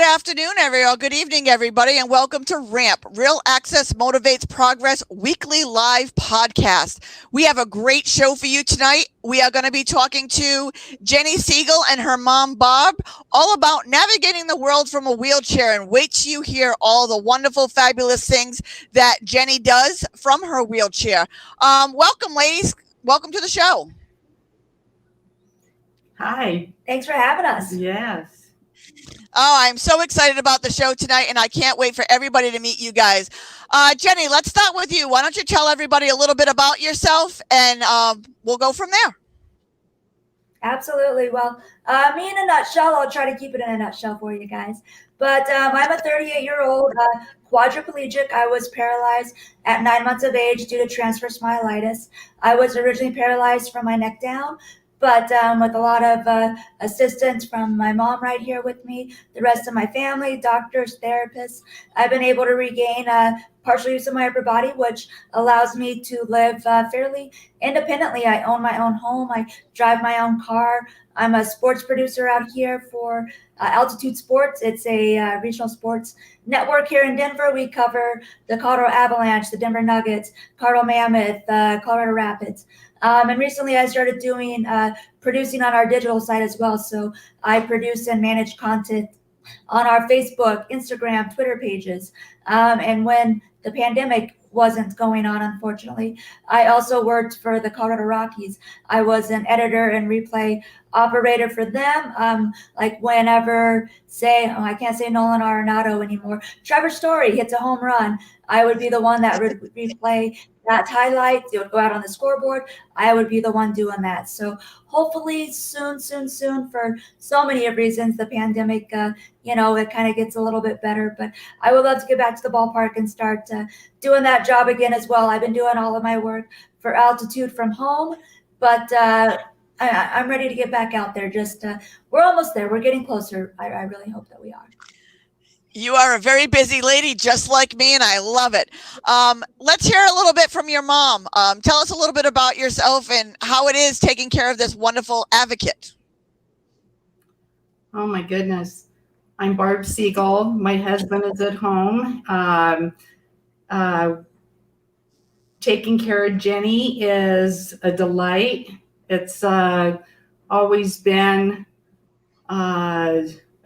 afternoon, everyone. Good evening, everybody, and welcome to RAMP, Real Access Motivates Progress Weekly Live Podcast. We have a great show for you tonight. We are going to be talking to Jenny Siegel and her mom, Barb, all about navigating the world from a wheelchair. And wait till you hear all the wonderful, fabulous things that Jenny does from her wheelchair. Welcome, ladies. Welcome to the show. Hi. Thanks for having us. Yes. Oh, I'm so excited about the show tonight, and I can't wait for everybody to meet you guys. Jenny, let's start with you. Why don't you tell everybody a little bit about yourself, and we'll go from there. Absolutely. Well, me in a nutshell, I'll try to keep it in a nutshell for you guys. But I'm a 38-year-old quadriplegic. I was paralyzed at 9 months of age due to transverse myelitis. I was originally paralyzed from my neck down, but with a lot of assistance from my mom right here with me, the rest of my family, doctors, therapists, I've been able to regain partial use of my upper body, which allows me to live fairly independently. I own my own home. I drive my own car. I'm a sports producer out here for Altitude Sports. It's a regional sports network here in Denver. We cover the Colorado Avalanche, the Denver Nuggets, Colorado Mammoth, Colorado Rapids. And recently I started doing producing on our digital site as well. So I produce and manage content on our Facebook, Instagram, Twitter pages. And when the pandemic wasn't going on, unfortunately, I also worked for the Colorado Rockies. I was an editor and replay operator for them. Like whenever, I can't say Nolan Arenado anymore, Trevor Story hits a home run, I would be the one that would replay that highlights. It would go out on the scoreboard. I would be the one doing that. So hopefully soon, for so many reasons, the pandemic, it kind of gets a little bit better. But I would love to get back to the ballpark and start doing that job again as well. I've been doing all of my work for Altitude from home, but I'm ready to get back out there. Just we're almost there. We're getting closer. I really hope that we are. You are a very busy lady, just like me, and I love it. Let's hear a little bit from your mom. Tell us a little bit about yourself and how it is taking care of this wonderful advocate. Oh, my goodness. I'm Barb Siegel. My husband is at home. Taking care of Jenny is a delight. It's always been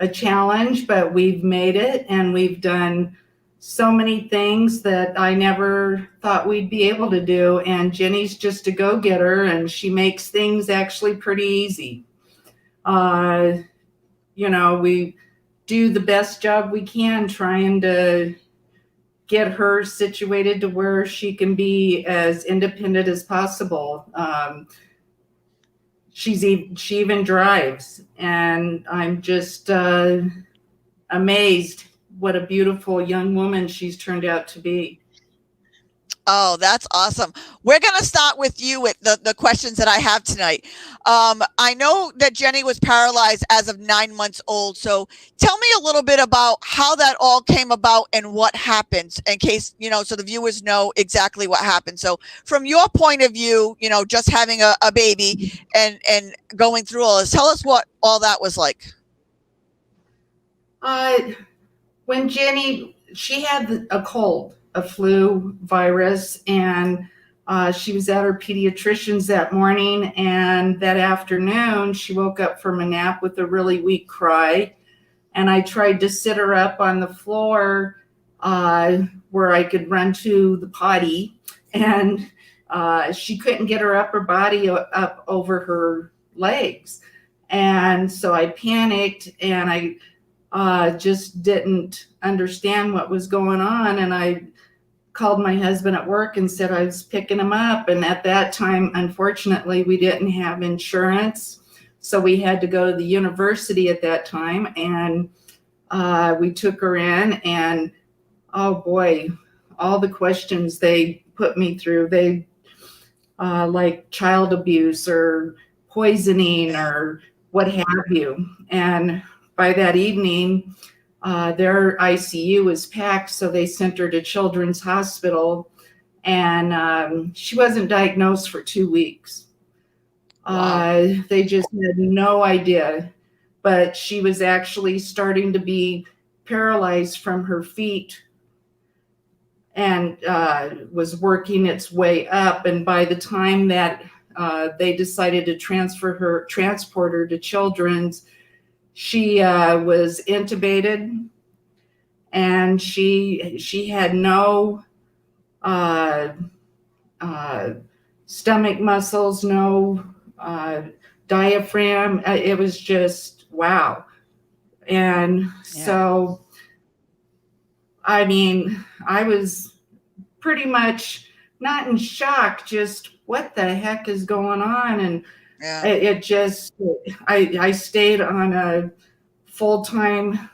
a challenge, but we've made it, and we've done so many things that I never thought we'd be able to do. And Jenny's just a go-getter, and she makes things actually pretty easy. We do the best job we can trying to get her situated to where she can be as independent as possible. She even drives, and I'm just amazed what a beautiful young woman she's turned out to be. Oh, that's awesome. We're going to start with you with the questions that I have tonight. I know that Jenny was paralyzed as of 9 months old. So tell me a little bit about how that all came about and what happens, in case, so the viewers know exactly what happened. So from your point of view, just having a baby and going through all this, tell us what all that was like. When Jenny, she had a cold, a flu virus, and she was at her pediatrician's that morning, and that afternoon she woke up from a nap with a really weak cry, and I tried to sit her up on the floor where I could run to the potty, and she couldn't get her upper body up over her legs, and so I panicked, and I just didn't understand what was going on, and I called my husband at work and said I was picking him up. And at that time, unfortunately, we didn't have insurance, so we had to go to the university at that time, and we took her in, and oh boy, all the questions they put me through, they like child abuse or poisoning or what have you. And by that evening, their ICU was packed, so they sent her to Children's Hospital, and she wasn't diagnosed for 2 weeks. Wow. They just had no idea, but she was actually starting to be paralyzed from her feet and was working its way up. And by the time that they decided to transport her to Children's, she was intubated, and she had no stomach muscles, no diaphragm. It was just wow. And so, I mean, I was pretty much not in shock, just what the heck is going on? And it just, I stayed on a full-time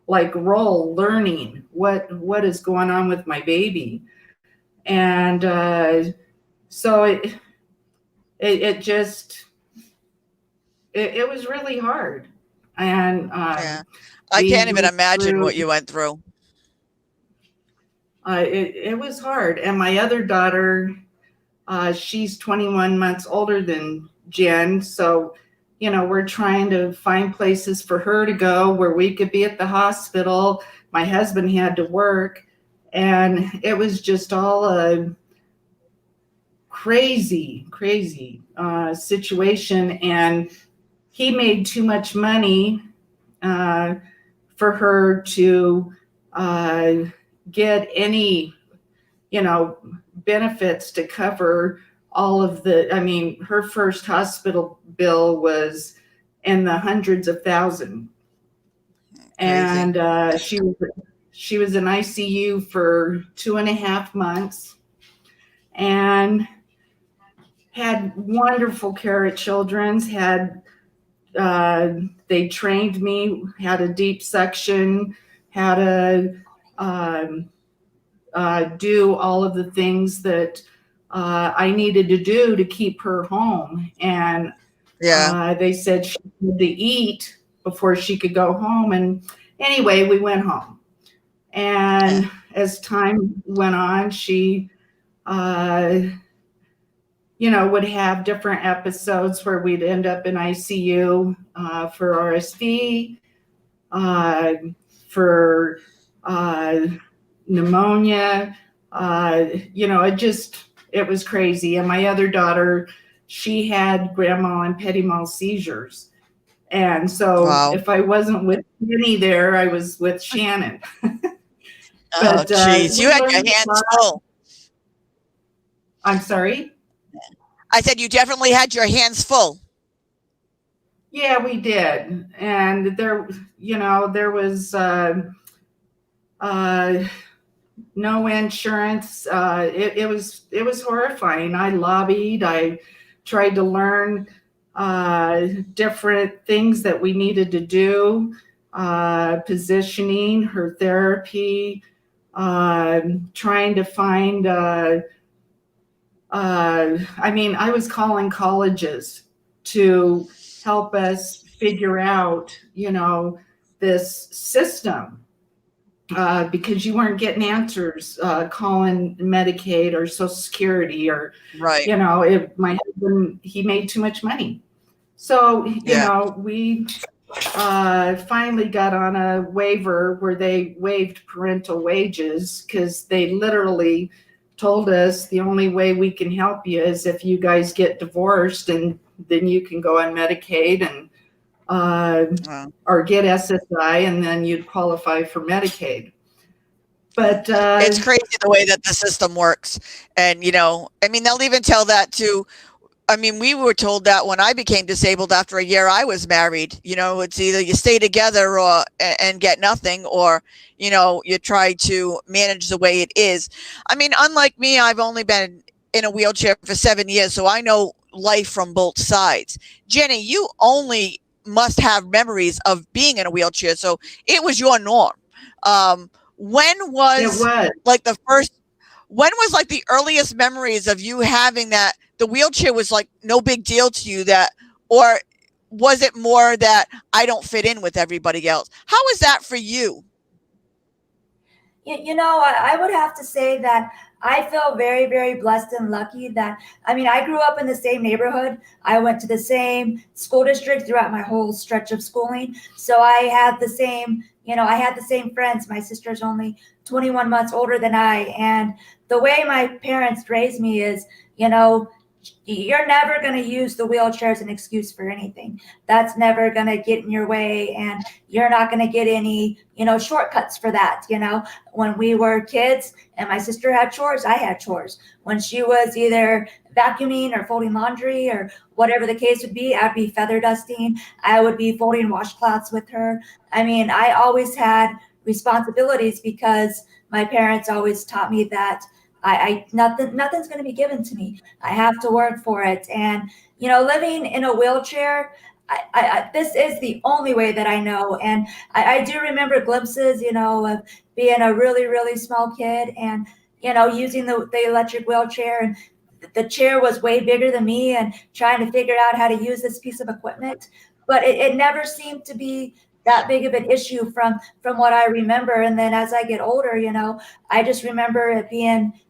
role learning what is going on with my baby. And so it just, it was really hard. And I can't even imagine what you went through. It was hard. And my other daughter, she's 21 months older than Jen. So, we're trying to find places for her to go where we could be at the hospital. My husband had to work, and it was just all a crazy situation. And he made too much money for her to get any, benefits to cover all of her first hospital bill was in the hundreds of thousands. And she was in ICU for 2.5 months and had wonderful care at Children's. They trained me how to deep suction, how to do all of the things that I needed to do to keep her home. And they said she had to eat before she could go home. And anyway, we went home. And as time went on, she would have different episodes where we'd end up in ICU for RSV, for pneumonia. It was crazy. And my other daughter, she had grand mal and petit mal seizures. And so if I wasn't with Jenny there, I was with Shannon. But, geez, you had your hands full. I'm sorry? I said you definitely had your hands full. Yeah, we did. And there was no insurance. It was horrifying. I lobbied. I tried to learn different things that we needed to do, positioning, her therapy, trying to find. I was calling colleges to help us figure out, this system. Because you weren't getting answers, calling Medicaid or Social Security or, my husband, he made too much money. So, we finally got on a waiver where they waived parental wages because they literally told us the only way we can help you is if you guys get divorced, and then you can go on Medicaid and or get SSI, and then you'd qualify for Medicaid. But it's crazy the way that the system works. And, they'll even tell that to, we were told that when I became disabled after a year I was married. It's either you stay together and get nothing, or, you try to manage the way it is. Unlike me, I've only been in a wheelchair for 7 years, so I know life from both sides. Jenny, you only must have memories of being in a wheelchair, so it was your norm. When was the earliest memories of you having that the wheelchair was like no big deal to you, or was it more that I don't fit in with everybody else? How was that for you? I would have to say that I feel very, very blessed and lucky that, I grew up in the same neighborhood. I went to the same school district throughout my whole stretch of schooling. So I had the same I had the same friends. My sister's only 21 months older than I. And the way my parents raised me is, you're never going to use the wheelchair as an excuse for anything. That's never going to get in your way. And you're not going to get any, shortcuts for that. When we were kids and my sister had chores, I had chores. When she was either vacuuming or folding laundry or whatever the case would be, I'd be feather dusting. I would be folding washcloths with her. I mean, I always had responsibilities because my parents always taught me that nothing's going to be given to me. I have to work for it. And, living in a wheelchair, this is the only way that I know. And I do remember glimpses, of being a really, really small kid and, using the electric wheelchair, and the chair was way bigger than me and trying to figure out how to use this piece of equipment. But it never seemed to be that big of an issue from what I remember. And then as I get older, I just remember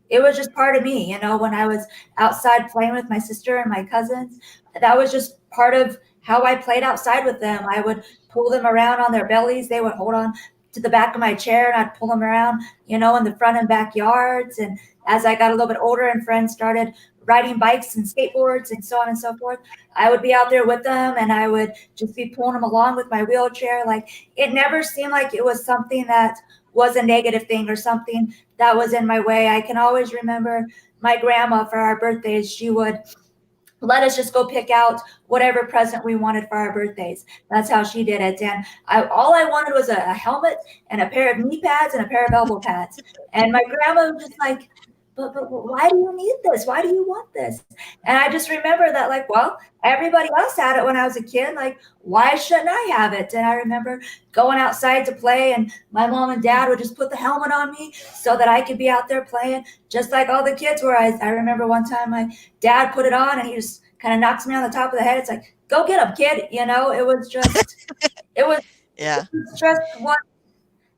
it was just part of me, when I was outside playing with my sister and my cousins. That was just part of how I played outside with them. I would pull them around on their bellies. They would hold on to the back of my chair and I'd pull them around, in the front and backyards. And as I got a little bit older and friends started riding bikes and skateboards and so on and so forth, I would be out there with them and I would just be pulling them along with my wheelchair. Like, it never seemed like it was something that was a negative thing or something that was in my way. I can always remember my grandma for our birthdays. She would let us just go pick out whatever present we wanted for our birthdays. That's how she did it. And all I wanted was a helmet and a pair of knee pads and a pair of elbow pads. And my grandma was just like, but why do you need this? Why do you want this? And I just remember that, like, well, everybody else had it when I was a kid. Like, why shouldn't I have it? And I remember going outside to play, and my mom and dad would just put the helmet on me so that I could be out there playing just like all the kids were. I remember one time my dad put it on and he just kind of knocks me on the top of the head. It's like, go get him, kid. It was just, it was, Yeah. it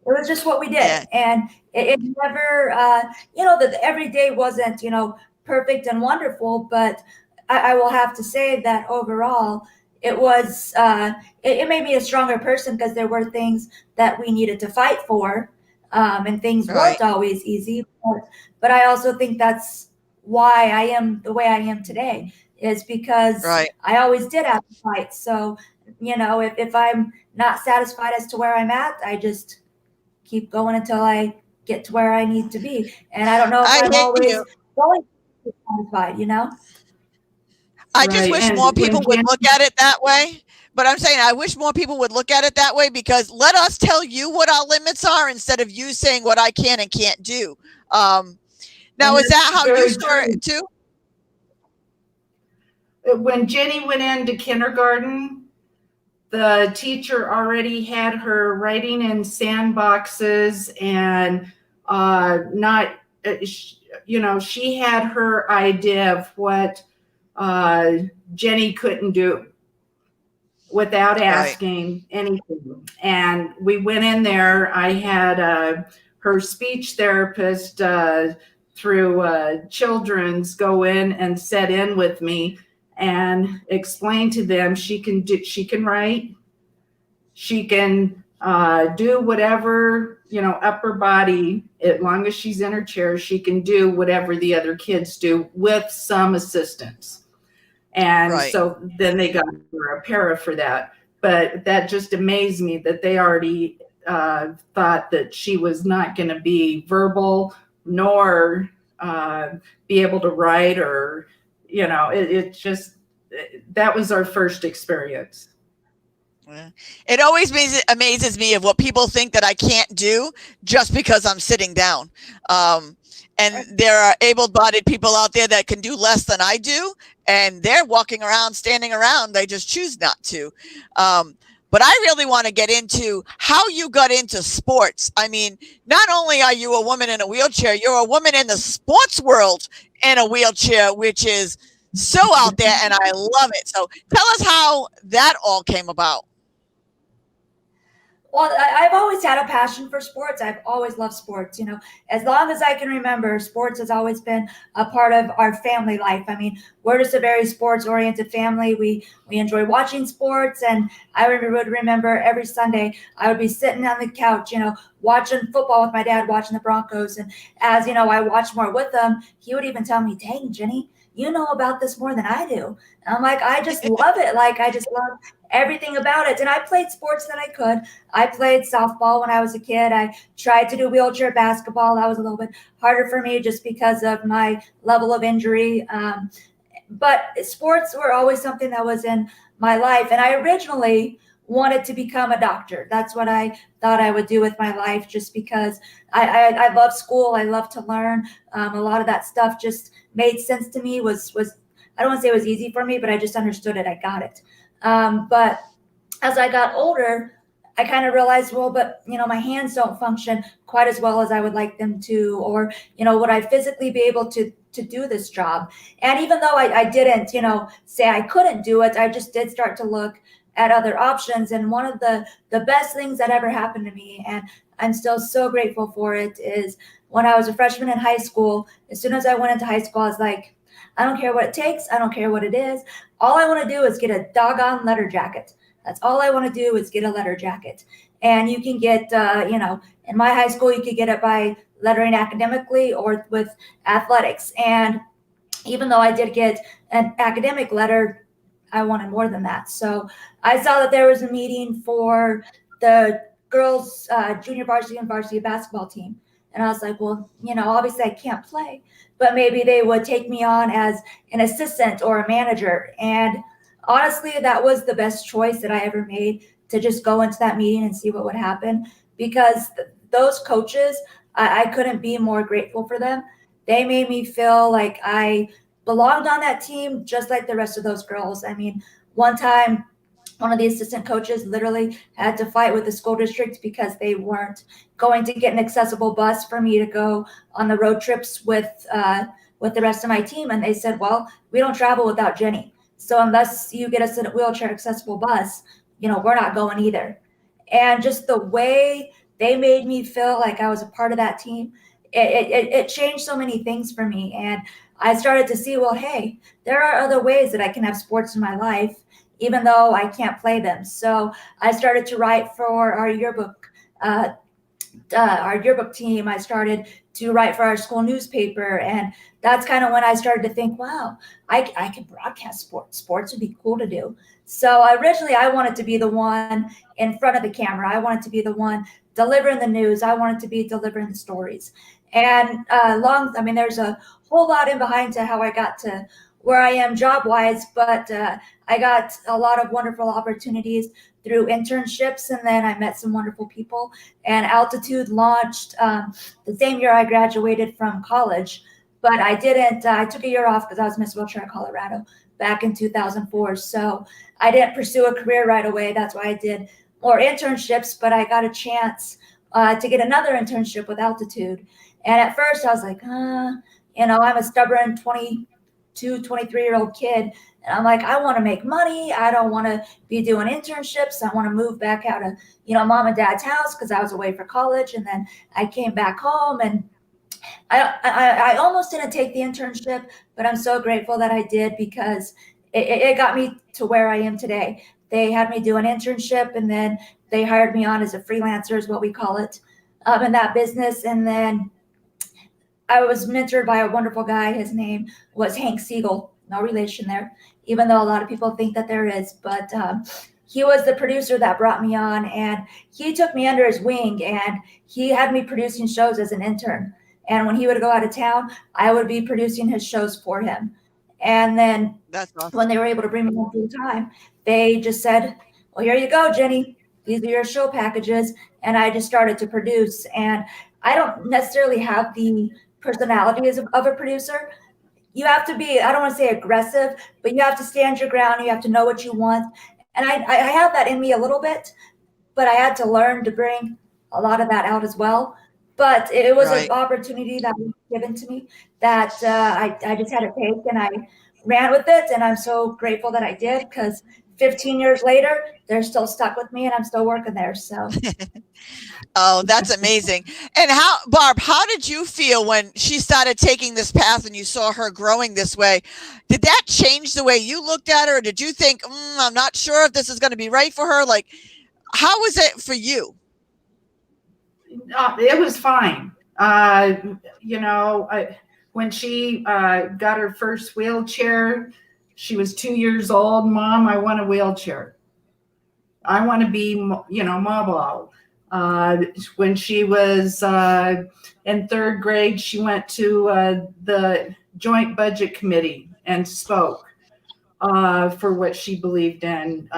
was just what we did. Yeah. And it never, the every day wasn't, perfect and wonderful, but I will have to say that overall, it was, it made me a stronger person because there were things that we needed to fight for, and things weren't always easy. But I also think that's why I am the way I am today, is because I always did have to fight. So, if I'm not satisfied as to where I'm at, I just keep going until I get to where I need to be. And I don't know if I'm always going to be satisfied, I just wish more people would look at it that way. But I'm saying I wish more people would look at it that way, because let us tell you what our limits are instead of you saying what I can and can't do. Now, is that how you saw it too? When Jenny went into kindergarten, the teacher already had her writing in sandboxes and she had her idea of what Jenny couldn't do without asking anything. And we went in there. I had her speech therapist through Children's go in and set in with me and explain to them she can write, she can do whatever, upper body, as long as she's in her chair, she can do whatever the other kids do with some assistance. And so then they got her a para for that. But that just amazed me that they already thought that she was not going to be verbal nor be able to write, or it just, that was our first experience. It always amazes me of what people think that I can't do just because I'm sitting down. And there are able-bodied people out there that can do less than I do, and they're walking around, standing around. They just choose not to. But I really want to get into how you got into sports. I mean, not only are you a woman in a wheelchair, you're a woman in the sports world in a wheelchair, which is so out there, and I love it. So tell us how that all came about. Well, I've always had a passion for sports. I've always loved sports. As long as I can remember, sports has always been a part of our family life. I mean, we're just a very sports-oriented family. We enjoy watching sports, and I would remember every Sunday I would be sitting on the couch, watching football with my dad, watching the Broncos. And as I watched more with him, he would even tell me, "Dang, Jenny, you know about this more than I do." And I'm like, I just love it. Like, I just love everything about it. And I played sports that I could. I played softball when I was a kid. I tried to do wheelchair basketball. That was a little bit harder for me just because of my level of injury. But sports were always something that was in my life. And I originally wanted to become a doctor. That's what I thought I would do with my life, just because I love school. I love to learn. A lot of that stuff just made sense to me. Was I don't want to say it was easy for me, but I just understood it. I got it. But as I got older, I kind of realized, well, but my hands don't function quite as well as I would like them to, or would I physically be able to do this job? And even though I didn't, say I couldn't do it, I just did start to look at other options. And one of the best things that ever happened to me, and I'm still so grateful for it, is when I was a freshman in high school. As soon as I went into high school, I was like, I don't care what it takes. I don't care what it is. All I want to do is get a doggone letter jacket. That's all I want to do is get a letter jacket. And you can get, in my high school, you could get it by lettering academically or with athletics. And even though I did get an academic letter, I wanted more than that. So I saw that there was a meeting for the girls' junior varsity and varsity basketball team. And I was like, well, obviously I can't play, but maybe they would take me on as an assistant or a manager. And honestly, that was the best choice that I ever made, to just go into that meeting and see what would happen. Because those coaches, I couldn't be more grateful for them. They made me feel like I belonged on that team, just like the rest of those girls. I mean, one time, one of the assistant coaches literally had to fight with the school district because they weren't going to get an accessible bus for me to go on the road trips with the rest of my team. And they said, well, we don't travel without Jenny. So unless you get us a wheelchair accessible bus, we're not going either. And just the way they made me feel like I was a part of that team, it changed so many things for me. And I started to see, well, hey, there are other ways that I can have sports in my life, even though I can't play them. So I started to write for our yearbook team. I started to write for our school newspaper. And that's kind of when I started to think, wow, I could broadcast sports. Sports would be cool to do. So originally I wanted to be the one in front of the camera. I wanted to be the one delivering the news. I wanted to be delivering the stories. And there's a whole lot in behind to how I got to where I am job wise, but I got a lot of wonderful opportunities through internships, and then I met some wonderful people. And Altitude launched the same year I graduated from college, but I didn't. I took a year off because I was Miss Wheelchair Colorado back in 2004. So I didn't pursue a career right away. That's why I did more internships, but I got a chance to get another internship with Altitude. And at first I was like, I'm a stubborn 22, 23-year-old kid. And I'm like, I want to make money. I don't want to be doing internships. I want to move back out of, mom and dad's house, because I was away for college. And then I came back home, and I almost didn't take the internship, but I'm so grateful that I did, because it got me to where I am today. They had me do an internship, and then they hired me on as a freelancer, is what we call it, in that business. And then I was mentored by a wonderful guy. His name was Hank Siegel. No relation there, even though a lot of people think that there is. But he was the producer that brought me on, and he took me under his wing, and he had me producing shows as an intern. And when he would go out of town, I would be producing his shows for him. And then That's awesome. when they were able to bring me on full time, they just said, well, here you go, Jenny. These are your show packages. And I just started to produce. And I don't necessarily have the personality of a producer. You have to be, I don't want to say aggressive, but you have to stand your ground. You have to know what you want. And I have that in me a little bit, but I had to learn to bring a lot of that out as well. But it was Right. an opportunity that was given to me that I just had to take, and I ran with it. And I'm so grateful that I did, because 15 years later, they're still stuck with me and I'm still working there. So Oh, that's amazing. And Barb, how did you feel when she started taking this path and you saw her growing this way? Did that change the way you looked at her? Or did you think, I'm not sure if this is going to be right for her? Like, how was it for you? It was fine. When she got her first wheelchair, she was 2 years old. Mom, I want a wheelchair. I want to be, mobile. When she was in third grade, she went to the Joint Budget Committee and spoke for what she believed in.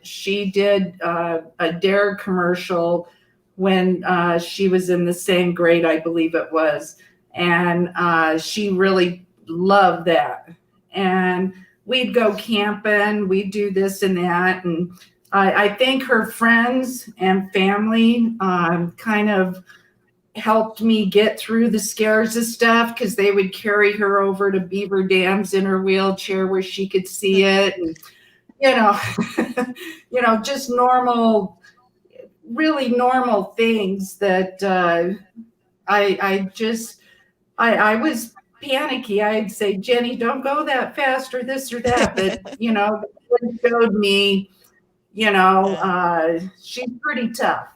She did a Dare commercial when she was in the same grade, I believe it was. And she really loved that. And we'd go camping, we'd do this and that. And I think her friends and family kind of helped me get through the scares of stuff, because they would carry her over to Beaver Dams in her wheelchair where she could see it. And, just normal, really normal things that I was panicky. I'd say, Jenny, don't go that fast or this or that. But, it showed me, she's pretty tough.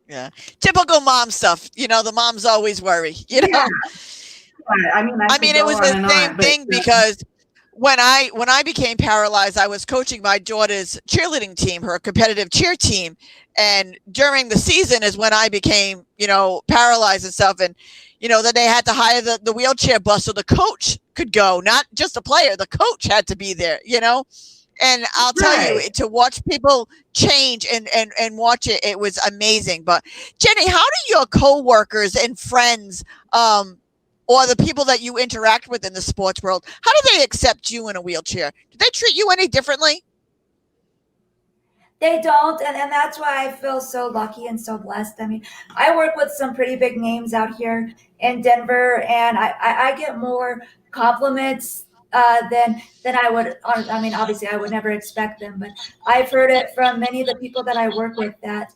Yeah. Typical mom stuff. The moms always worry, Yeah. I mean, it was the same thing, because when I became paralyzed, I was coaching my daughter's cheerleading team, her competitive cheer team. And during the season is when I became, paralyzed and stuff. And, then they had to hire the wheelchair bus so the coach could go, not just a player. The coach had to be there, And I'll tell you, to watch people change and watch it, it was amazing. But Jenny, how do your coworkers and friends, or the people that you interact with in the sports world, how do they accept you in a wheelchair? Do they treat you any differently? they don't, and that's why I feel so lucky and so blessed. I mean, I work with some pretty big names out here in Denver, and I get more compliments than I would. I mean, obviously, I would never expect them, but I've heard it from many of the people that I work with that,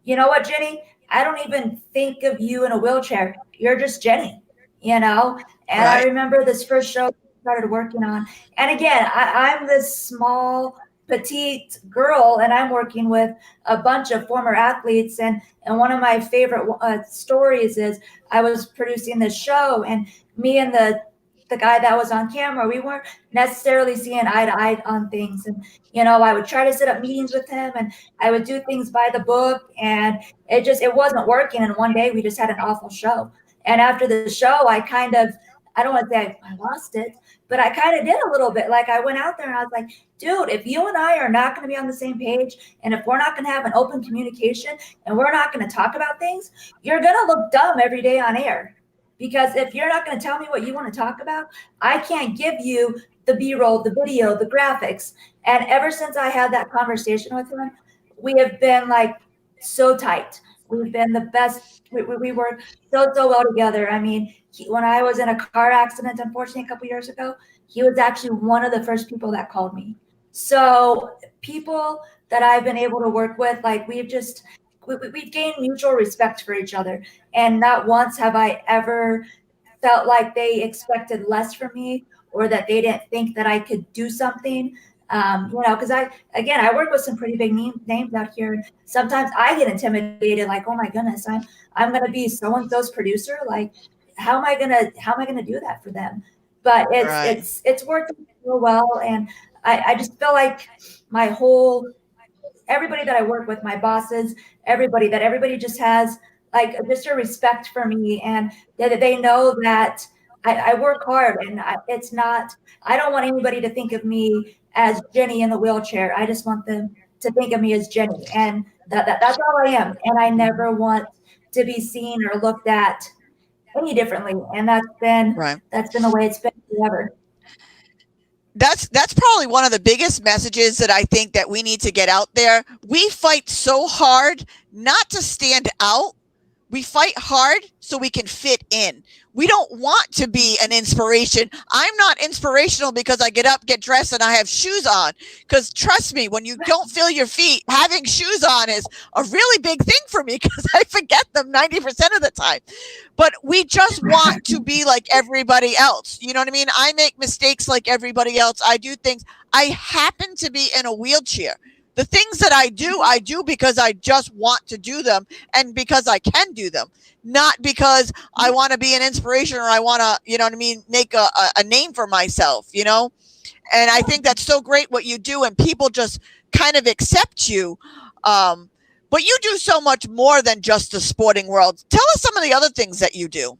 you know what, Jenny, I don't even think of you in a wheelchair. You're just Jenny, And I remember this first show I started working on, and again, I'm this small, petite girl, and I'm working with a bunch of former athletes. And one of my favorite stories is I was producing this show, and me and the guy that was on camera, we weren't necessarily seeing eye to eye on things. And, I would try to set up meetings with him, and I would do things by the book, and it wasn't working. And one day we just had an awful show. And after the show, I don't want to say I lost it, but I kind of did a little bit. Like, I went out there and I was like, dude, if you and I are not going to be on the same page, and if we're not going to have an open communication, and we're not going to talk about things, you're going to look dumb every day on air. Because if you're not going to tell me what you want to talk about, I can't give you the B-roll, the video, the graphics. And ever since I had that conversation with him, we have been like so tight. We've been the best. We work so well together. I mean, when I was in a car accident, unfortunately, a couple years ago, he was actually one of the first people that called me. So people that I've been able to work with, like, we've gained mutual respect for each other. And not once have I ever felt like they expected less from me, or that they didn't think that I could do something. Because I work with some pretty big names out here. Sometimes I get intimidated, like, oh my goodness, I'm going to be so-and-so's producer. Like, how am I going to do that for them? But it's working so well. And I just feel like everybody that I work with, my bosses, everybody just has like just a respect for me, and that they know that I work hard, and I don't want anybody to think of me as Jenny in the wheelchair. I just want them to think of me as Jenny, and that's all I am. And I never want to be seen or looked at any differently. And that's been the way it's been forever. That's probably one of the biggest messages that I think that we need to get out there. We fight so hard not to stand out, We fight hard so we can fit in. We don't want to be an inspiration. I'm not inspirational because I get up, get dressed, and I have shoes on. Because trust me, when you don't feel your feet, having shoes on is a really big thing for me because I forget them 90% of the time. But we just want to be like everybody else. You know what I mean? I make mistakes like everybody else. I do things. I happen to be in a wheelchair. The things that I do because I just want to do them and because I can do them, not because I want to be an inspiration or I want to, you know what I mean, make a name for myself, you know? And I think that's so great what you do, and people just kind of accept you. But you do so much more than just the sporting world. Tell us some of the other things that you do.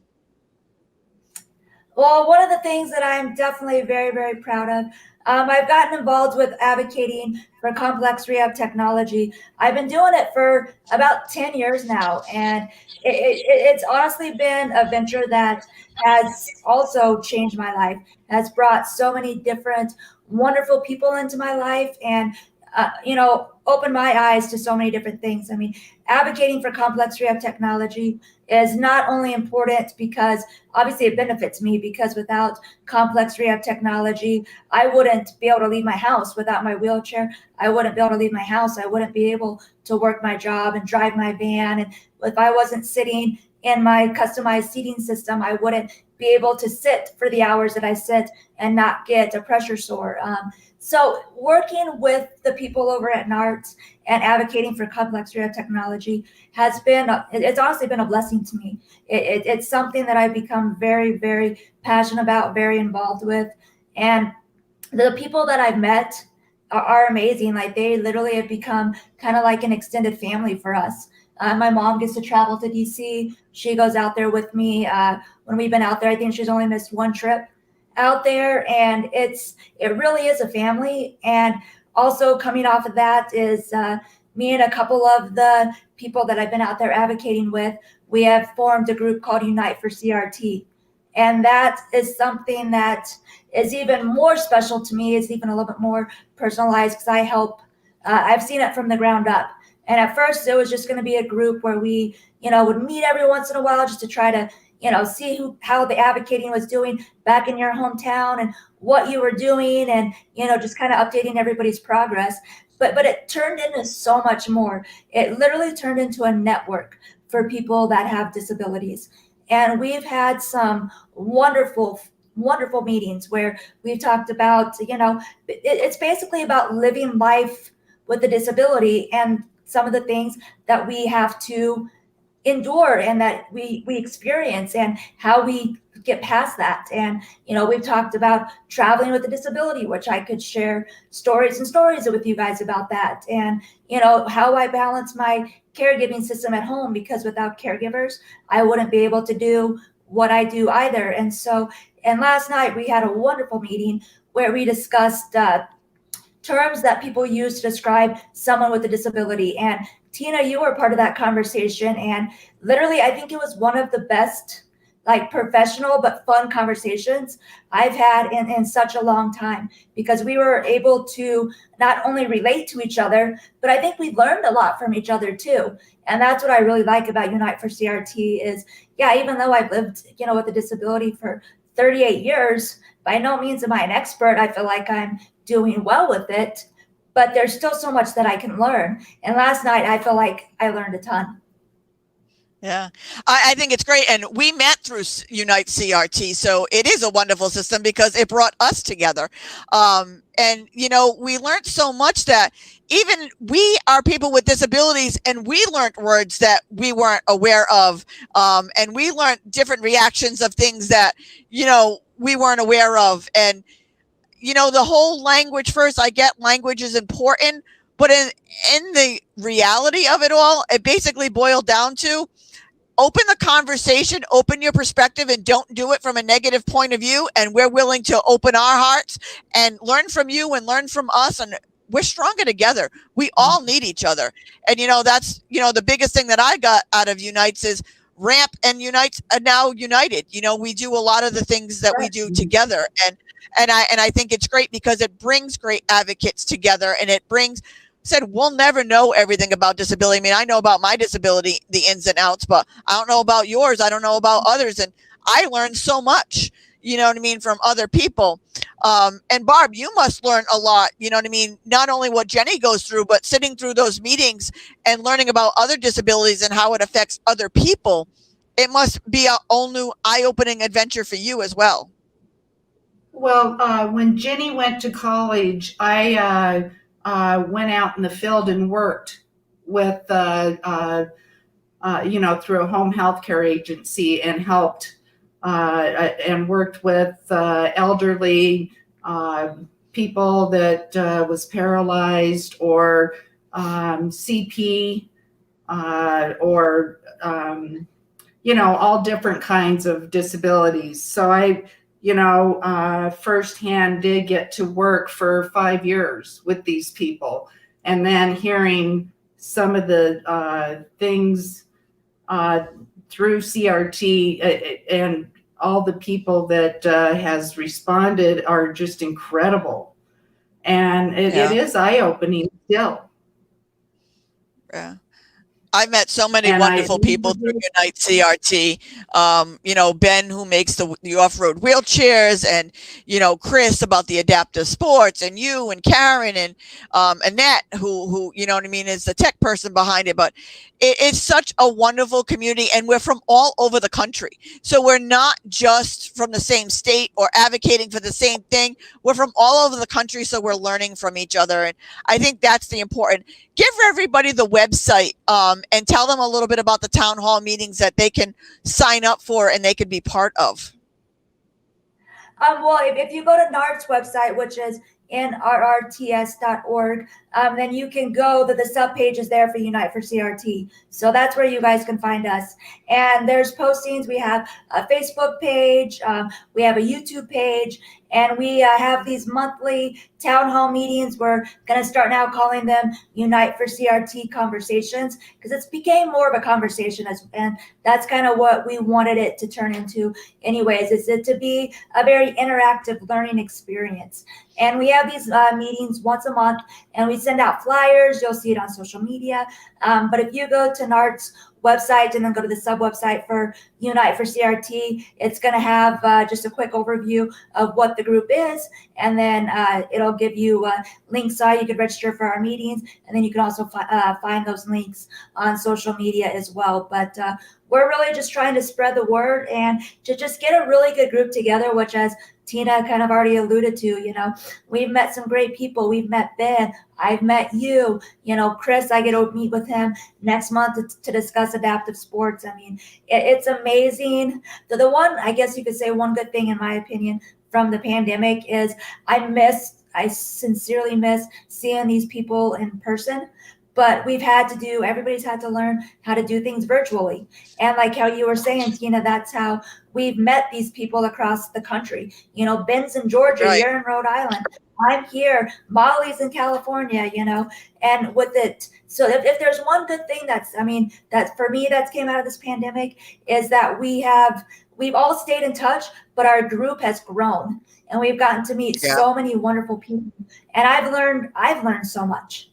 Well, one of the things that I'm definitely very, very proud of, I've gotten involved with advocating for complex rehab technology. I've been doing it for about 10 years now, and it's honestly been a venture that has also changed my life, has brought so many different wonderful people into my life, and opened my eyes to so many different things. I mean, advocating for complex rehab technology is not only important because obviously it benefits me, because without complex rehab technology, I wouldn't be able to leave my house. Without my wheelchair, I wouldn't be able to leave my house. I wouldn't be able to work my job and drive my van. And if I wasn't sitting in my customized seating system, I wouldn't be able to sit for the hours that I sit and not get a pressure sore. So working with the people over at NARTS and advocating for complex rehab technology it's honestly been a blessing to me. It's something that I've become very, very passionate about, very involved with. And the people that I've met are amazing. Like, they literally have become kind of like an extended family for us. My mom gets to travel to DC. She goes out there with me. When we've been out there, I think she's only missed one trip out there, and it really is a family. And also coming off of that is me and a couple of the people that I've been out there advocating with, we have formed a group called Unite for CRT. And that is something that is even more special to me. It's even a little bit more personalized because I've seen it from the ground up. And at first it was just going to be a group where we, would meet every once in a while just to try to, see how the advocating was doing back in your hometown and what you were doing, and, just kind of updating everybody's progress. But it turned into so much more. It literally turned into a network for people that have disabilities. And we've had some wonderful, wonderful meetings where we've talked about, it's basically about living life with a disability and some of the things that we have to endure and that we experience and how we get past that. And we've talked about traveling with a disability, which I could share stories and stories with you guys about that, and how I balance my caregiving system at home, because without caregivers I wouldn't be able to do what I do either. And last night we had a wonderful meeting where we discussed terms that people use to describe someone with a disability. And Tina, you were part of that conversation, and literally I think it was one of the best, like, professional but fun conversations I've had in such a long time, because we were able to not only relate to each other, but I think we learned a lot from each other too. And that's what I really like about Unite for CRT is, yeah, even though I've lived, with a disability for 38 years, by no means am I an expert. I feel like I'm doing well with it, but there's still so much that I can learn. And last night, I feel like I learned a ton. Yeah, I think it's great. And we met through Unite CRT. So it is a wonderful system because it brought us together. And, we learned so much that even we are people with disabilities, and we learned words that we weren't aware of. And we learned different reactions of things that, we weren't aware of. And, the whole language first, I get language is important, but in the reality of it all, it basically boiled down to open the conversation, open your perspective, and don't do it from a negative point of view. And we're willing to open our hearts and learn from you and learn from us. And we're stronger together. We all need each other. And, that's, the biggest thing that I got out of Unites is RAMP and Unites are now united. We do a lot of the things that we do together. And I think it's great because it brings great advocates together, and it brings said, we'll never know everything about disability. I mean, I know about my disability, the ins and outs, but I don't know about yours. I don't know about others. And I learned so much, you know what I mean, from other people. And Barb, you must learn a lot, you know what I mean, not only what Jenny goes through, but sitting through those meetings and learning about other disabilities and how it affects other people. It must be a whole new eye-opening adventure for you as well. Well, when Jenny went to college, I went out in the field and worked with, through a home health care agency and helped and worked with elderly people that was paralyzed or CP or all different kinds of disabilities. So I firsthand did get to work for 5 years with these people, and then hearing some of the things through CRT and all the people that has responded are just incredible, and it is eye-opening still. Yeah. I've met so many And wonderful people through Unite CRT. Ben, who makes the off-road wheelchairs, and, Chris about the adaptive sports, and you and Karen and Annette, who, you know what I mean, is the tech person behind it. But it's such a wonderful community, and we're from all over the country. So we're not just from the same state or advocating for the same thing. We're from all over the country, so we're learning from each other. And I think that's the important. Give everybody the website and tell them a little bit about the town hall meetings that they can sign up for and they can be part of. Well, if you go to NART's website, which is nrrts.org, then you can go to the sub page is there for Unite for CRT. So that's where you guys can find us. And there's postings. We have a Facebook page. We have a YouTube page. And we have these monthly town hall meetings. We're going to start now calling them Unite for CRT conversations, because it's became more of a conversation, and that's kind of what we wanted it to turn into anyways, is it to be a very interactive learning experience. And we have these meetings once a month, and we send out flyers. You'll see it on social media. But if you go to NART's website and then go to the sub website for Unite for CRT, it's going to have just a quick overview of what the group is, and then it'll give you links so you can register for our meetings, and then you can also find those links on social media as well. But we're really just trying to spread the word and to just get a really good group together, which, as Tina kind of already alluded to, we've met some great people. We've met Ben. I've met you, Chris. I get to meet with him next month to discuss adaptive sports. I mean, it's amazing. The one, I guess you could say, one good thing, in my opinion, from the pandemic is I sincerely miss seeing these people in person. But everybody's had to learn how to do things virtually. And like how you were saying, Tina, that's how we've met these people across the country. Ben's in Georgia, Right. You're in Rhode Island, I'm here, Molly's in California, and with it. So if there's one good thing that for me that's came out of this pandemic, is that we've all stayed in touch, but our group has grown, and we've gotten to meet so many wonderful people. And I've learned so much.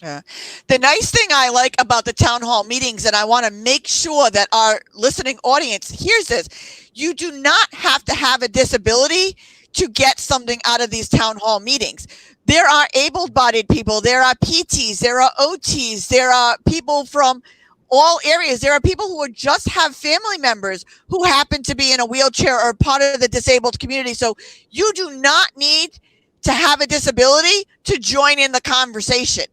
Yeah. The nice thing I like about the town hall meetings, and I want to make sure that our listening audience hears this, you do not have to have a disability to get something out of these town hall meetings. There are able-bodied people, there are PTs, there are OTs, there are people from all areas. There are people who just have family members who happen to be in a wheelchair or part of the disabled community. So you do not need to have a disability to join in the conversation.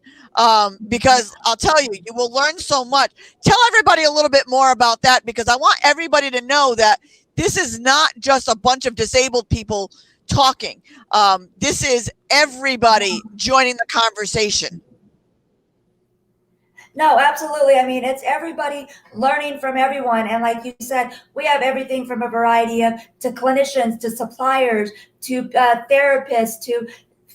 Because I'll tell you, you will learn so much. Tell everybody a little bit more about that, because I want everybody to know that this is not just a bunch of disabled people talking. This is everybody joining the conversation. No, absolutely. I mean, it's everybody learning from everyone. And like you said, we have everything from a variety of to clinicians, to suppliers, to therapists, to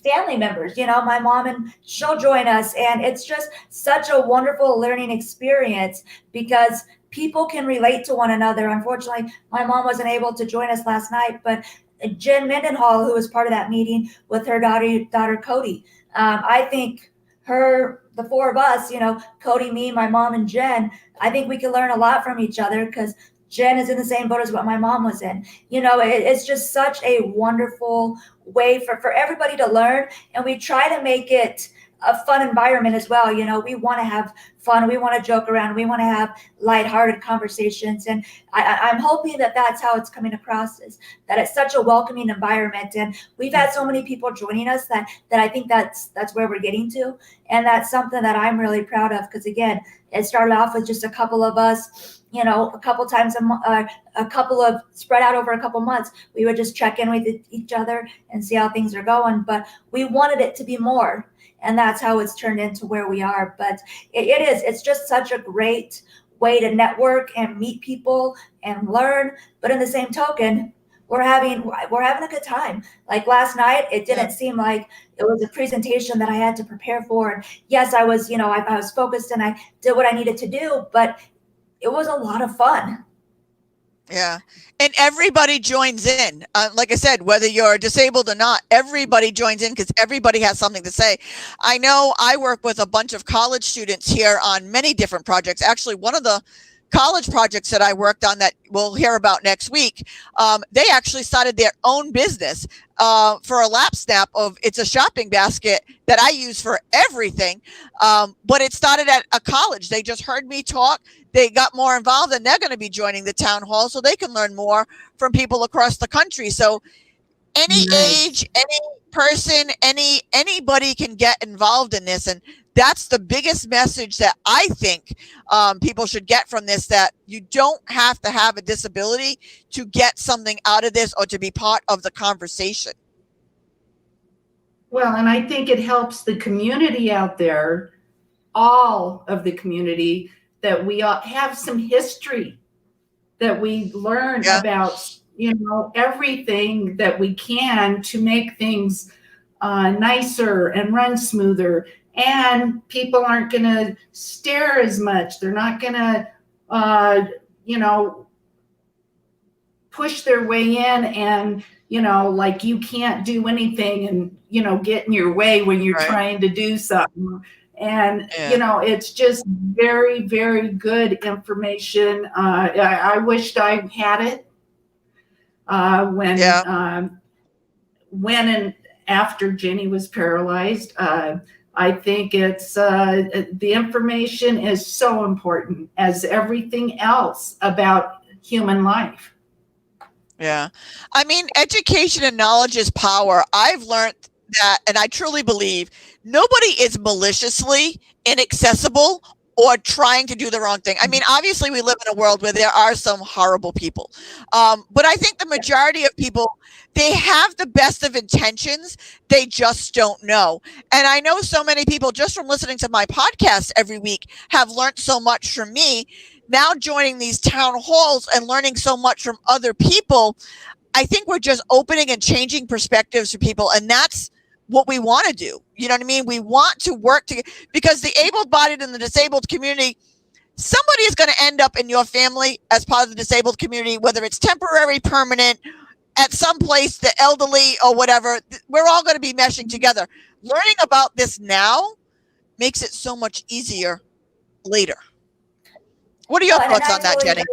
family members. My mom, and she'll join us. And it's just such a wonderful learning experience, because people can relate to one another. Unfortunately, my mom wasn't able to join us last night, but Jen Mendenhall, who was part of that meeting with her daughter Cody, I think the four of us, Cody, me, my mom, and Jen, I think we can learn a lot from each other because Jen is in the same boat as what my mom was in. It's just such a wonderful way for everybody to learn. And we try to make it a fun environment as well. We want to have fun. We want to joke around. We want to have lighthearted conversations. And I'm hoping that that's how it's coming across, is that it's such a welcoming environment. And we've had so many people joining us that I think that's where we're getting to. And that's something that I'm really proud of, because again, it started off with just a couple of us, a couple times a couple of spread out over a couple months. We would just check in with each other and see how things are going. But we wanted it to be more. And that's how it's turned into where we are. But it's just such a great way to network and meet people and learn. But in the same token, we're having a good time. Like last night, it didn't seem like it was a presentation that I had to prepare for. And yes, I was, I was focused and I did what I needed to do, but it was a lot of fun. Yeah. And everybody joins in. Like I said, whether you're disabled or not, everybody joins in because everybody has something to say. I know I work with a bunch of college students here on many different projects. Actually, one of the college projects that I worked on that we'll hear about next week, they actually started their own business for a lap snap it's a shopping basket that I use for everything. But it started at a college. They just heard me talk. They got more involved, and they're going to be joining the town hall so they can learn more from people across the country. So any age, any person, anybody can get involved in this. And that's the biggest message that I think people should get from this, that you don't have to have a disability to get something out of this or to be part of the conversation. Well, and I think it helps the community out there, all of the community, that we have some history, that we learn about, everything that we can to make things nicer and run smoother. And people aren't going to stare as much. They're not going to, push their way in and, like you can't do anything and, get in your way when you're trying to do something. And, it's just very, very good information. I wished I had it when and after Jenny was paralyzed. I think it's the information is so important as everything else about human life. Yeah. I mean, education and knowledge is power. I've learned that, and I truly believe nobody is maliciously inaccessible or trying to do the wrong thing. I mean, obviously we live in a world where there are some horrible people. But I think the majority of people, they have the best of intentions. They just don't know. And I know so many people just from listening to my podcast every week have learned so much from me. Now joining these town halls and learning so much from other people, I think we're just opening and changing perspectives for people. And that's what we want to do. You know what I mean? We want to work together because the able-bodied and the disabled community, somebody is going to end up in your family as part of the disabled community, whether it's temporary, permanent, at some place, the elderly or whatever. We're all going to be meshing together. Learning about this now makes it so much easier later. What are your thoughts on that, Jenny?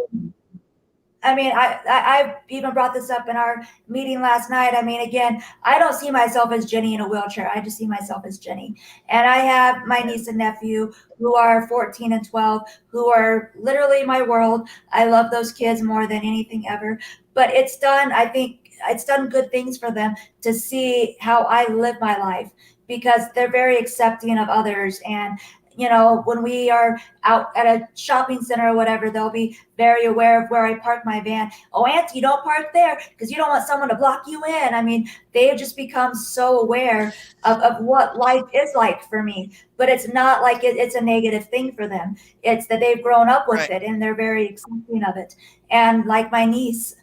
I mean, I even brought this up in our meeting last night. I mean, again, I don't see myself as Jenny in a wheelchair. I just see myself as Jenny. And I have my niece and nephew who are 14 and 12, who are literally my world. I love those kids more than anything ever. But I think it's done good things for them to see how I live my life, because they're very accepting of others. And when we are out at a shopping center or whatever, they'll be very aware of where I park my van. Oh, Auntie, don't park there because you don't want someone to block you in. I mean, they've just become so aware of what life is like for me. But it's not like it's a negative thing for them. It's that they've grown up with it and they're very accepting of it. And like my niece,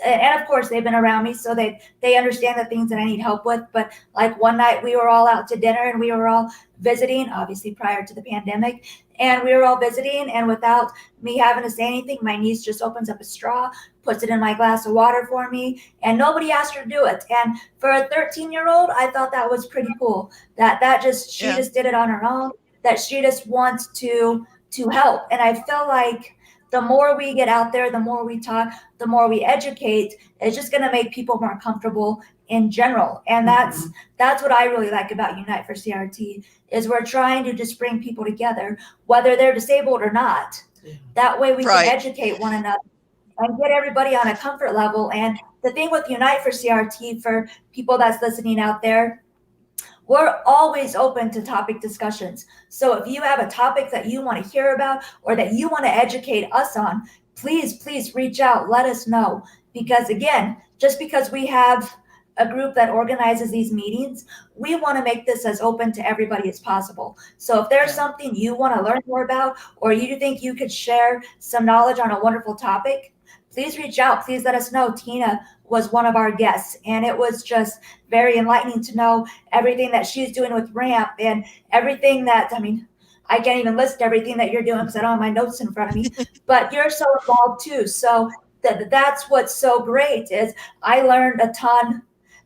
and of course they've been around me, so they understand the things that I need help with. But like one night we were all out to dinner and we were all visiting, obviously prior to the pandemic, and we were all visiting, and without me having to say anything, my niece just opens up a straw, puts it in my glass of water for me, and nobody asked her to do it. And for a 13-year-old, I thought that was pretty cool. That just she just did it on her own. That she just wants to help. And I feel like the more we get out there, the more we talk, the more we educate, it's just going to make people more comfortable in general. And that's what I really like about Unite for CRT, is we're trying to just bring people together, whether they're disabled or not. That way we can educate one another and get everybody on a comfort level. And the thing with Unite for CRT, for people that's listening out there, we're always open to topic discussions. So if you have a topic that you want to hear about or that you want to educate us on, please reach out, let us know. Because again, just because we have a group that organizes these meetings, we want to make this as open to everybody as possible. So if there's something you want to learn more about, or you think you could share some knowledge on a wonderful topic, please reach out. Please let us know. Tina was one of our guests, and it was just very enlightening to know everything that she's doing with RAMP and everything that, I mean, I can't even list everything that you're doing because I don't have my notes in front of me, but you're so involved too. So that's what's so great, is I learned a ton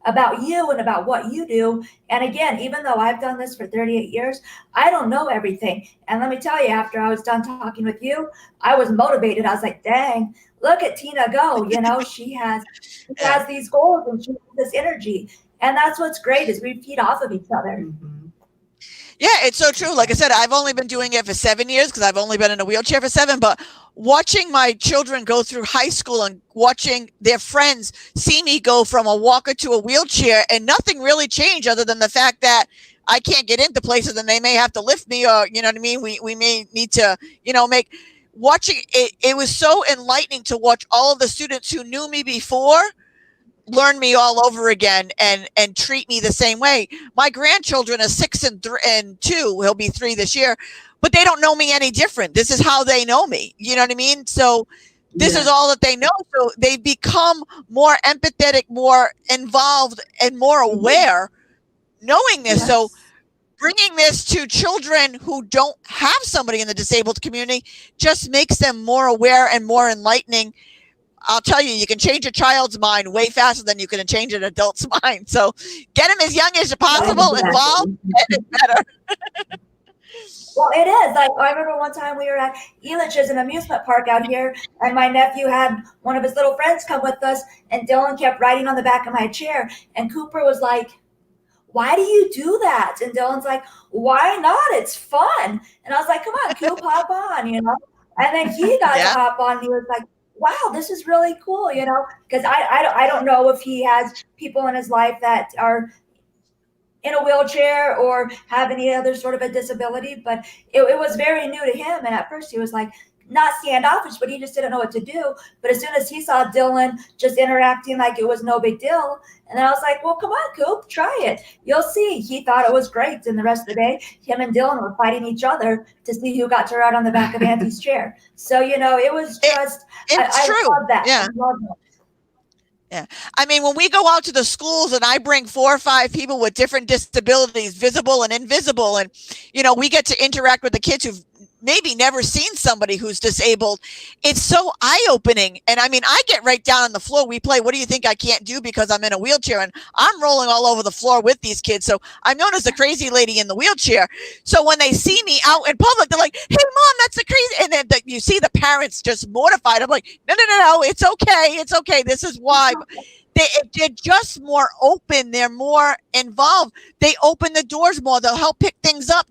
about you and about what you do. And again, even though I've done this for 38 years, I don't know everything. And let me tell you, after I was done talking with you, I was motivated. I was like, dang, look at Tina go. You know, she has these goals and she has this energy. And that's what's great, is we feed off of each other. Yeah, it's so true. Like I said, I've only been doing it for 7 years because I've only been in a wheelchair for 7, but watching my children go through high school and watching their friends see me go from a walker to a wheelchair, and nothing really changed other than the fact that I can't get into places and they may have to lift me, or, you know what I mean? We may need to, you know, watching it. It was so enlightening to watch all of the students who knew me before learn me all over again and treat me the same way. My grandchildren are 6 and 2. He'll be 3 this year, but they don't know me any different. This is how they know me. You know what I mean? So this is all that they know. So they become more empathetic, more involved, and more aware knowing this. So bringing this to children who don't have somebody in the disabled community just makes them more aware and more enlightening. I'll tell you, you can change a child's mind way faster than you can change an adult's mind. So get them as young as possible, involved, and it's better. Well, it is. Like, I remember one time we were at Elitch's, an amusement park out here, and my nephew had one of his little friends come with us, and Dylan kept riding on the back of my chair, and Cooper was like, why do you do that? And Dylan's like, why not? It's fun. And I was like, come on, Coop, hop on, you know? And then he got to hop on, and he was like, wow, this is really cool, you know, because I don't know if he has people in his life that are in a wheelchair or have any other sort of a disability, but it was very new to him. And at first he was like, not standoffish, but he just didn't know what to do. But as soon as he saw Dylan just interacting like it was no big deal, and then I was like, well, come on, Coop, try it. You'll see. He thought it was great. And the rest of the day, him and Dylan were fighting each other to see who got to ride on the back of Auntie's chair. So, you know, it was just, it's true. I love that. Yeah. I love it. Yeah. I mean, when we go out to the schools and I bring 4 or 5 people with different disabilities, visible and invisible, and, you know, we get to interact with the kids who've maybe never seen somebody who's disabled, it's so eye-opening. And I mean, I get right down on the floor. We play, what do you think I can't do because I'm in a wheelchair? And I'm rolling all over the floor with these kids. So I'm known as the crazy lady in the wheelchair. So when they see me out in public, they're like, hey, Mom, that's the crazy. And then you see the parents just mortified. I'm like, no, it's okay. It's okay. This is why. They're just more open. They're more involved. They open the doors more. They'll help pick things up.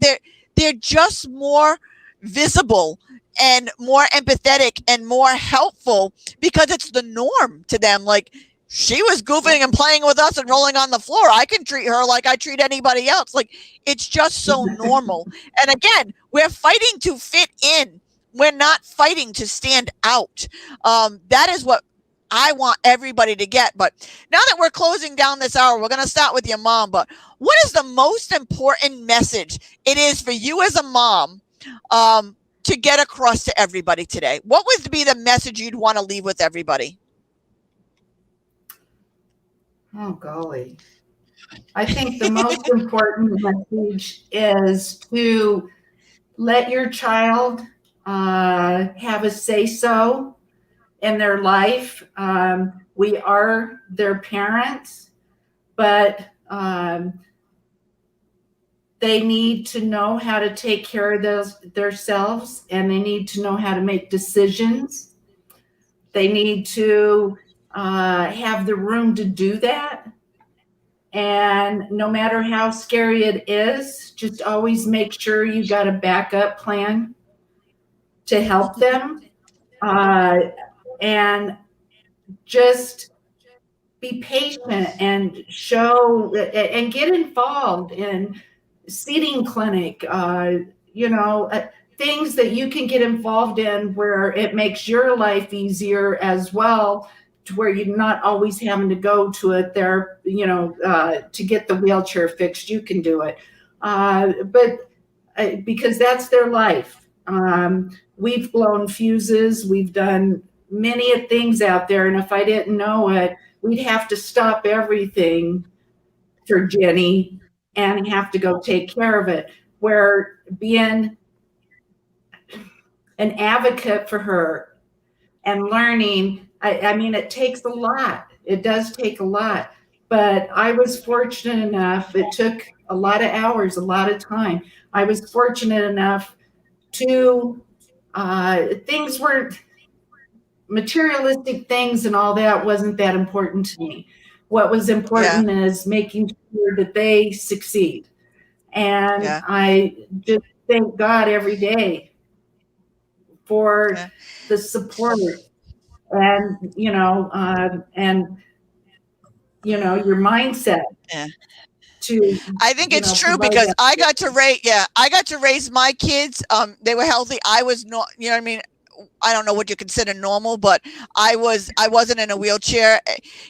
They're just more visible and more empathetic and more helpful because it's the norm to them. Like, she was goofing and playing with us and rolling on the floor. I can treat her like I treat anybody else. Like, it's just so normal. And again, we're fighting to fit in. We're not fighting to stand out. That is what I want everybody to get. But now that we're closing down this hour, we're going to start with your mom. But what is the most important message it is for you as a mom to get across to everybody today? What would be the message you'd want to leave with everybody? Oh, golly. I think the most important message is to let your child have a say-so in their life. We are their parents, but they need to know how to take care of themselves, and they need to know how to make decisions. They need to have the room to do that. And no matter how scary it is, just always make sure you got a backup plan to help them. And just be patient and show and get involved in seating clinic, things that you can get involved in where it makes your life easier as well, to where you're not always having to go to a therapist, to get the wheelchair fixed. You can do it. But because that's their life. We've blown fuses. We've done many things out there. And if I didn't know it, we'd have to stop everything for Jenny and have to go take care of it. Where being an advocate for her and learning, I mean, it takes a lot. It does take a lot. But I was fortunate enough, it took a lot of hours, a lot of time. I was fortunate enough to, things were materialistic things and all that wasn't that important to me. What was important is making sure that they succeed. And I just thank God every day for the support and, your mindset. To, I think it's true because I got to raise my kids. They were healthy. I was not, you know what I mean? I don't know what you consider normal, but I wasn't in a wheelchair.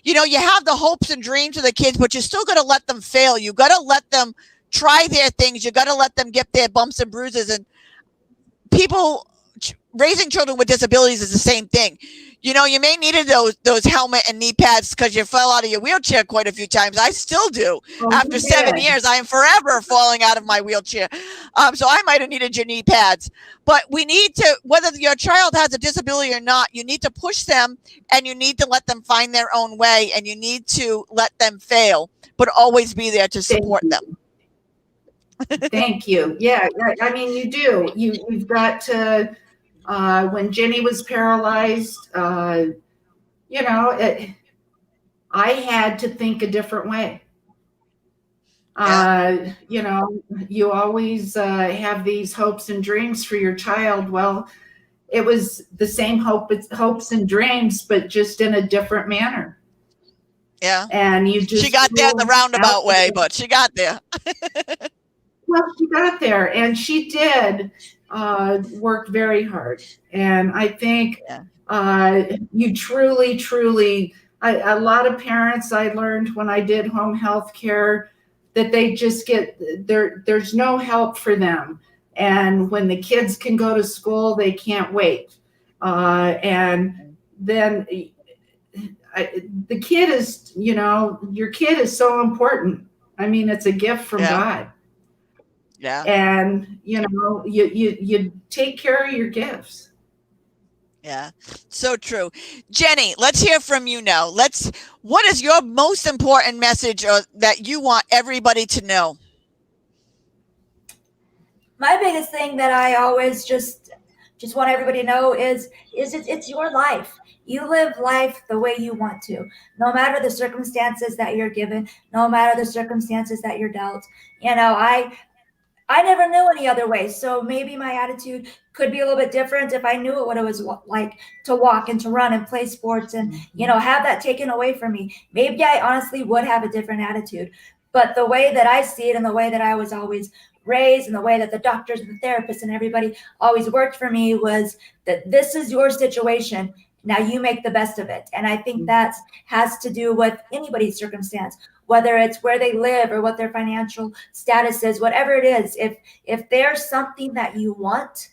You have the hopes and dreams of the kids, but you still got to let them fail. You got to let them try their things. You got to let them get their bumps and bruises. And people raising children with disabilities is the same thing. You may needed those helmet and knee pads because you fell out of your wheelchair quite a few times. I still do. After 7 years, I am forever falling out of my wheelchair. So I might have needed your knee pads. But we need to, whether your child has a disability or not, you need to push them and you need to let them find their own way and you need to let them fail, but always be there to support them. Thank you. Yeah, I mean, you do. You've got to, when Jenny was paralyzed, I had to think a different way. You always have these hopes and dreams for your child. Well, it was the same hopes and dreams, but just in a different manner. Yeah. And she got there the roundabout way, but she got there. Well, she got there, and she did work very hard. And I think you truly, a lot of parents, I learned when I did home health care, that they just there's no help for them. And when the kids can go to school, they can't wait. And then the kid is, your kid is so important. I mean, it's a gift from God. Yeah. And, you take care of your gifts. Yeah, so true. Jenny, let's hear from you now. What is your most important message that you want everybody to know? My biggest thing that I always just want everybody to know is it's your life. You live life the way you want to, no matter the circumstances that you're given, no matter the circumstances that you're dealt. I never knew any other way. So maybe my attitude could be a little bit different if I knew what it was like to walk and to run and play sports and, have that taken away from me. Maybe I honestly would have a different attitude. But the way that I see it and the way that I was always raised and the way that the doctors and the therapists and everybody always worked for me was that this is your situation. Now you make the best of it. And I think that has to do with anybody's circumstance, whether it's where they live or what their financial status is, whatever it is. If there's something that you want,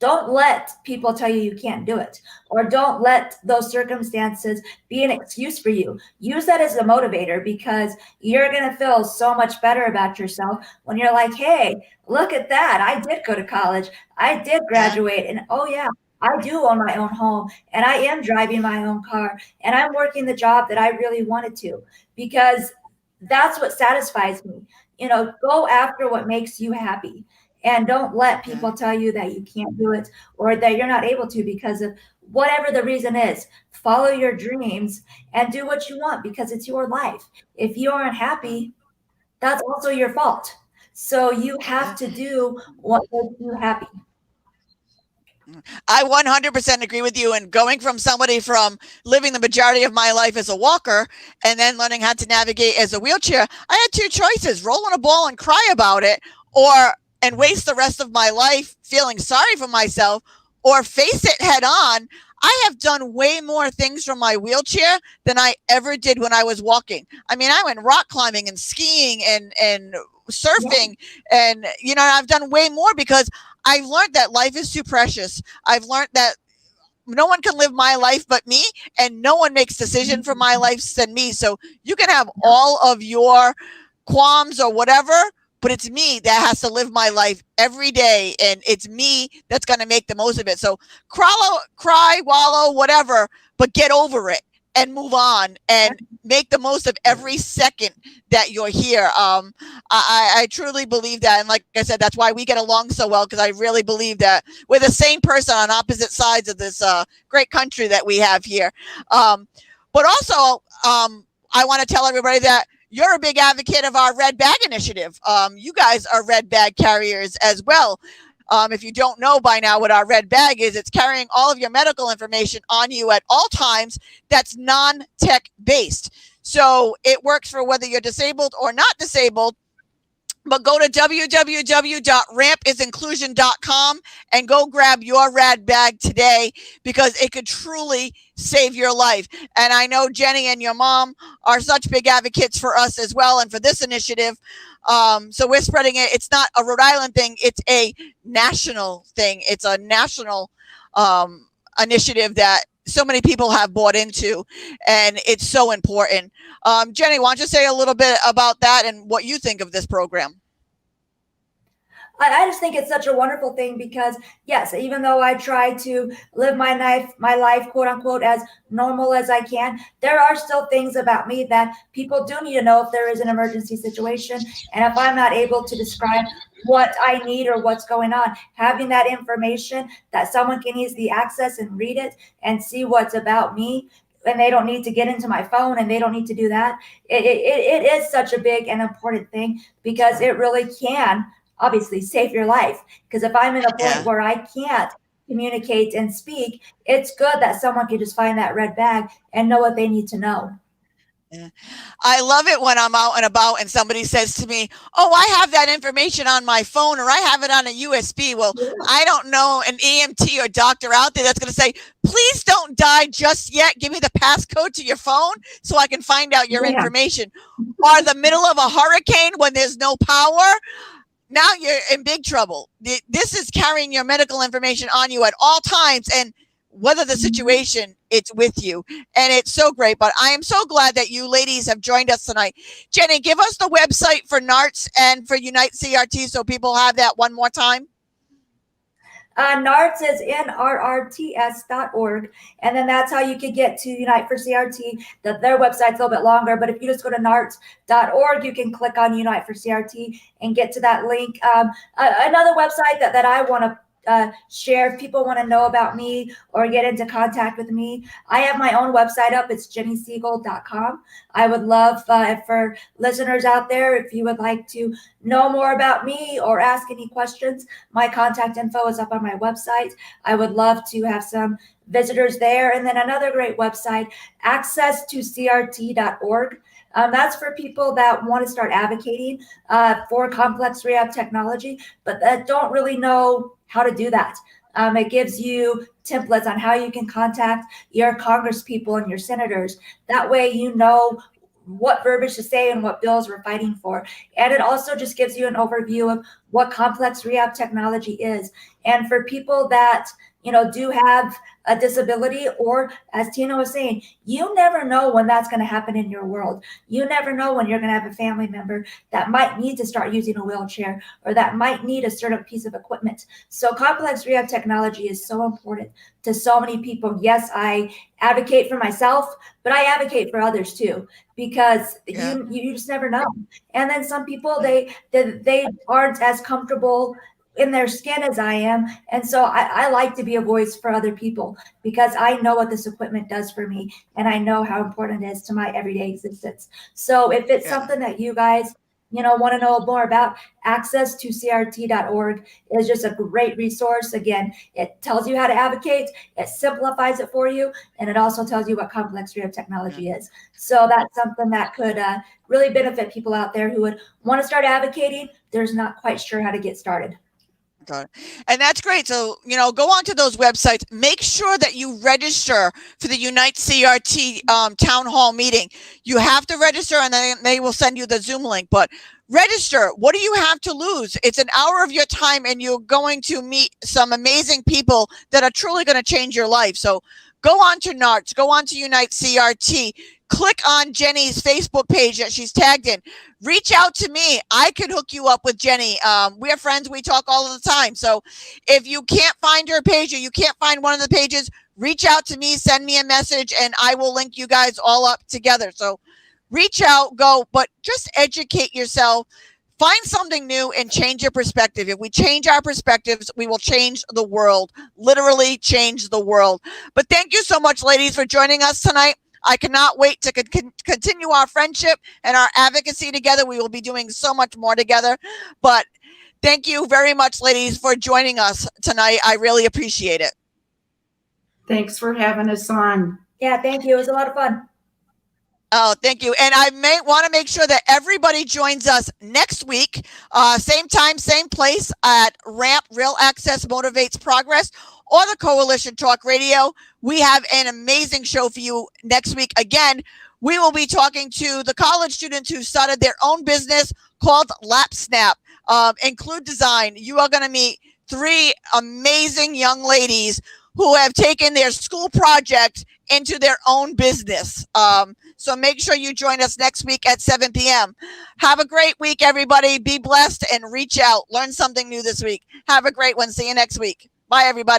Don't let people tell you can't do it, or don't let those circumstances be an excuse for you. Use that as a motivator, because you're going to feel so much better about yourself when you're like, hey, look at that. I did go to college. I did Yeah. graduate. And oh, yeah, I do own my own home, and I am driving my own car, and I'm working the job that I really wanted to, because that's what satisfies me. Go after what makes you happy, and don't let Yeah. people tell you that you can't do it or that you're not able to because of whatever the reason is. Follow your dreams and do what you want, because it's your life. If you aren't happy, that's also your fault. So you have Yeah. to do what makes you happy. I 100% agree with you. And going from somebody from living the majority of my life as a walker and then learning how to navigate as a wheelchair, I had two choices: roll in a ball and cry about it, or and waste the rest of my life feeling sorry for myself, or face it head on. I have done way more things from my wheelchair than I ever did when I was walking. I mean, I went rock climbing and skiing and Yeah. surfing, and I've done way more because I've learned that life is too precious. I've learned that no one can live my life but me, and no one makes decision for my life than me. So you can have all of your qualms or whatever, but it's me that has to live my life every day, and it's me that's going to make the most of it. So cry, wallow, whatever, but get over it and move on and make the most of every second that you're here. I truly believe that, and like I said, that's why we get along so well, because I really believe that we're the same person on opposite sides of this great country that we have here. But also, I want to tell everybody that you're a big advocate of our red bag initiative. You guys are red bag carriers as well. If you don't know by now what our red bag is, it's carrying all of your medical information on you at all times that's non-tech based. So it works for whether you're disabled or not disabled. But go to www.rampisinclusion.com and go grab your rad bag today, because it could truly save your life. And I know Jenny and your mom are such big advocates for us as well, and for this initiative. So we're spreading it. It's not a Rhode Island thing. It's a national thing. It's a national initiative that so many people have bought into, and it's so important. Jenny, why don't you say a little bit about that and what you think of this program? I just think it's such a wonderful thing, because yes, even though I try to live my life, quote unquote, as normal as I can, there are still things about me that people do need to know if there is an emergency situation. And if I'm not able to describe what I need or what's going on, having that information that someone can easily access and read it and see what's about me, and they don't need to get into my phone and they don't need to do that. It is such a big and important thing, because it really can obviously save your life. Because if I'm in a point Yeah. where I can't communicate and speak, it's good that someone can just find that red bag and know what they need to know. Yeah. I love it when I'm out and about and somebody says to me, "Oh, I have that information on my phone, or I have it on a USB." Well, Yeah. I don't know an EMT or doctor out there that's going to say, "Please don't die just yet. Give me the passcode to your phone so I can find out your Yeah. information." Or the middle of a hurricane when there's no power, now you're in big trouble. This is carrying your medical information on you at all times, and whether the situation, it's with you, and it's so great. But I am so glad that you ladies have joined us tonight. Jenny, give us the website for NARTS and for Unite CRT so people have that one more time. NARTS is nrrts.org, and then that's how you can get to Unite for CRT. Their website's a little bit longer, but if you just go to narts.org, you can click on Unite for CRT and get to that link. Another website that I want to share, if people want to know about me or get into contact with me, I have my own website up. It's jennysiegel.com. I would love for listeners out there, if you would like to know more about me or ask any questions, my contact info is up on my website. I would love to have some visitors there. And then another great website, accesstocrt.org. That's for people that want to start advocating for complex rehab technology, but that don't really know how to do that. It gives you templates on how you can contact your congresspeople and your senators. That way, you know what verbiage to say and what bills we're fighting for. And it also just gives you an overview of what complex rehab technology is. And for people that, do have a disability, or as Tina was saying, you never know when that's going to happen in your world. You never know when you're going to have a family member that might need to start using a wheelchair, or that might need a certain piece of equipment. So complex rehab technology is so important to so many people. Yes, I advocate for myself, but I advocate for others too, because you just never know. And then some people, they aren't as comfortable in their skin as I am. And so I like to be a voice for other people, because I know what this equipment does for me, and I know how important it is to my everyday existence. So if it's something that you guys, want to know more about, access to crt.org is just a great resource. Again, it tells you how to advocate, it simplifies it for you, and it also tells you what complex rehab technology is. So that's something that could really benefit people out there who would want to start advocating. They're not quite sure how to get started. And that's great. So, go onto those websites. Make sure that you register for the Unite CRT town hall meeting. You have to register, and then they will send you the Zoom link. But register. What do you have to lose? It's an hour of your time, and you're going to meet some amazing people that are truly going to change your life. So go on to NARTS, go on to Unite CRT, click on Jenny's Facebook page that she's tagged in. Reach out to me. I could hook you up with Jenny. We're friends. We talk all of the time. So if you can't find her page, or you can't find one of the pages, reach out to me, send me a message, and I will link you guys all up together. So reach out, go, but just educate yourself. Find something new and change your perspective. If we change our perspectives, we will change the world, literally change the world. But thank you so much, ladies, for joining us tonight. I cannot wait to continue our friendship and our advocacy together. We will be doing so much more together. But thank you very much, ladies, for joining us tonight. I really appreciate it. Thanks for having us on. Yeah, thank you. It was a lot of fun. Oh, thank you. And I may want to make sure that everybody joins us next week, same time, same place at RAMP, Real Access Motivates Progress, or the Coalition Talk Radio. We have an amazing show for you next week. Again, we will be talking to the college students who started their own business called LapSnap, Include Design. You are going to meet 3 amazing young ladies who have taken their school project into their own business. So make sure you join us next week at 7 p.m. Have a great week, everybody. Be blessed and reach out. Learn something new this week. Have a great one. See you next week. Bye, everybody.